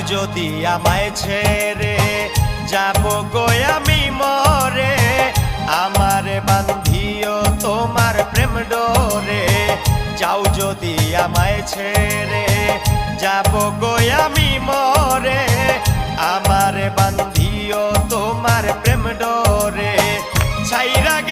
যদি আমায় ছেড়ে যাব গো আমি মরে, আমারে বান্ধিও তোমার প্রেম ডোরে। যাও যদি আমায় ছেড়ে যাব গো আমি মরে, আমারে বান্ধিও তোমার প্রেম ডোরে। ছাইরা